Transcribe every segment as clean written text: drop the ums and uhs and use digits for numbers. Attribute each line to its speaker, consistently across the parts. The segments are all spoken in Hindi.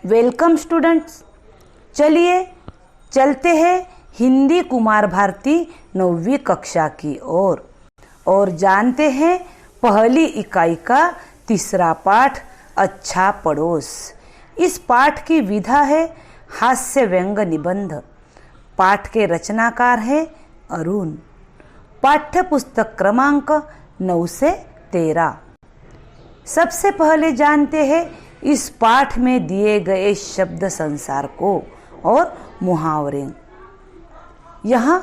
Speaker 1: वेलकम स्टूडेंट्स, चलिए चलते हैं हिंदी कुमार भारती 9वीं कक्षा की ओर और जानते हैं पहली इकाई का तीसरा पाठ अच्छा पड़ोस। इस पाठ की विधा है हास्य व्यंग निबंध। पाठ के रचनाकार हैं अरुण। पाठ्य पुस्तक क्रमांक 9 से 13। सबसे पहले जानते हैं इस पाठ में दिए गए शब्द संसार को और मुहावरे। यहाँ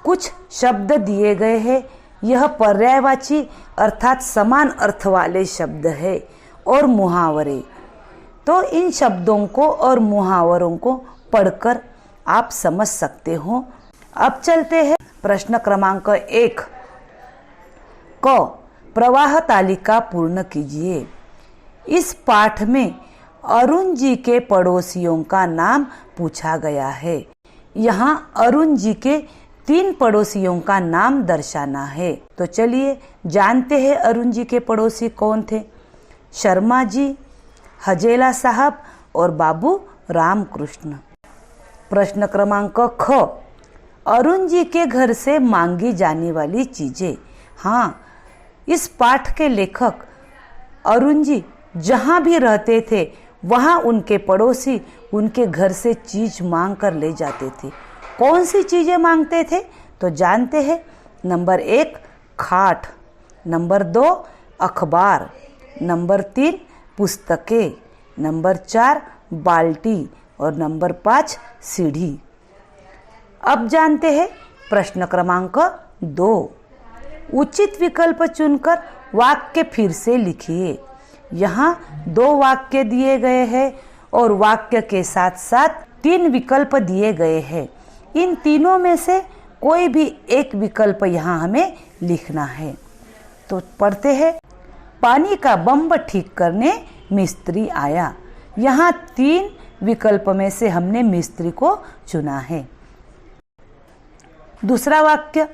Speaker 1: कुछ शब्द दिए गए हैं। यह पर्यायवाची अर्थात समान अर्थ वाले शब्द है और मुहावरे। तो इन शब्दों को और मुहावरों को पढ़कर आप समझ सकते हो। अब चलते हैं प्रश्न क्रमांक 1 क। प्रवाह तालिका पूर्ण कीजिए। इस पाठ में अरुण जी के पड़ोसियों का नाम पूछा गया है। यहाँ अरुण जी के 3 पड़ोसियों का नाम दर्शाना है। तो चलिए जानते हैं अरुण जी के पड़ोसी कौन थे। शर्मा जी, हजेला साहब और बाबू रामकृष्ण। प्रश्न क्रमांक ख। अरुण जी के घर से मांगी जाने वाली चीजें। हाँ, इस पाठ के लेखक अरुण जी जहाँ भी रहते थे वहाँ उनके पड़ोसी उनके घर से चीज मांग कर ले जाते थे। कौन सी चीजें मांगते थे तो जानते हैं। नंबर 1 खाट, नंबर 2 अखबार, नंबर 3 पुस्तकें, नंबर 4 बाल्टी और नंबर 5 सीढ़ी। अब जानते हैं प्रश्न क्रमांक 2। उचित विकल्प चुनकर वाक्य फिर से लिखिए। यहाँ 2 वाक्य दिए गए हैं और वाक्य के साथ साथ 3 विकल्प दिए गए हैं। इन तीनों में से कोई भी एक विकल्प यहाँ हमें लिखना है। तो पढ़ते हैं। पानी का बम्ब ठीक करने मिस्त्री आया। यहाँ 3 विकल्प में से हमने मिस्त्री को चुना है। दूसरा वाक्य,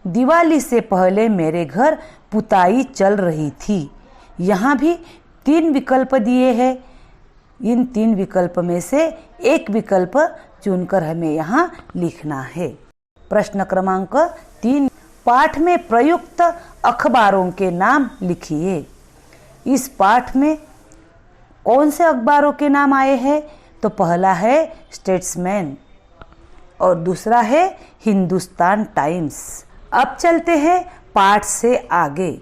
Speaker 1: दिवाली से पहले मेरे घर पुताई चल रही थी। यहाँ भी 3 विकल्प दिए हैं। इन 3 विकल्प में से एक विकल्प चुनकर हमें यहाँ लिखना है। प्रश्न क्रमांक 3, पाठ में प्रयुक्त अखबारों के नाम लिखिए। इस पाठ में कौन से अखबारों के नाम आए हैं तो पहला है स्टेट्समैन और दूसरा है हिंदुस्तान टाइम्स। अब चलते हैं पाठ से आगे।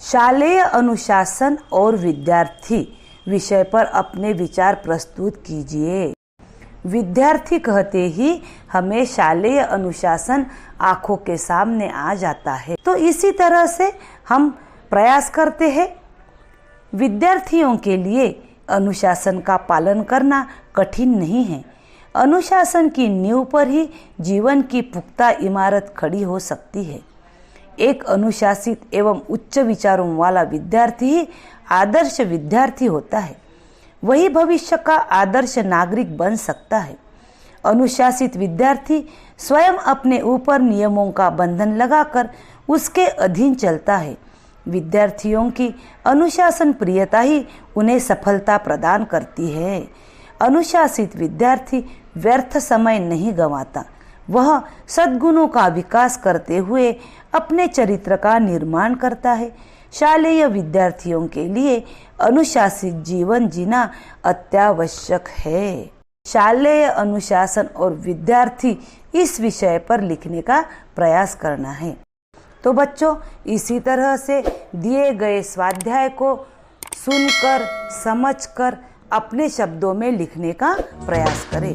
Speaker 1: शालेय अनुशासन और विद्यार्थी विषय पर अपने विचार प्रस्तुत कीजिए। विद्यार्थी कहते ही हमें शालेय अनुशासन आंखों के सामने आ जाता है। तो इसी तरह से हम प्रयास करते हैं। विद्यार्थियों के लिए अनुशासन का पालन करना कठिन नहीं है। अनुशासन की नींव पर ही जीवन की पुख्ता इमारत खड़ी हो सकती है। एक अनुशासित एवं उच्च विचारों वाला विद्यार्थी ही आदर्श विद्यार्थी होता है। वही भविष्य का आदर्श नागरिक बन सकता है। अनुशासित विद्यार्थी स्वयं अपने ऊपर नियमों का बंधन लगाकर उसके अधीन चलता है। विद्यार्थियों की अनुशासन प्रियता ही उन्हें सफलता प्रदान करती है। अनुशासित विद्यार्थी व्यर्थ समय नहीं गंवाता। वह सद्गुणों का विकास करते हुए अपने चरित्र का निर्माण करता है। शालेय विद्यार्थियों के लिए अनुशासित जीवन जीना अत्यावश्यक है। शालेय अनुशासन और विद्यार्थी इस विषय पर लिखने का प्रयास करना है। तो बच्चों, इसी तरह से दिए गए स्वाध्याय को सुनकर समझकर अपने शब्दों में लिखने का प्रयास करें।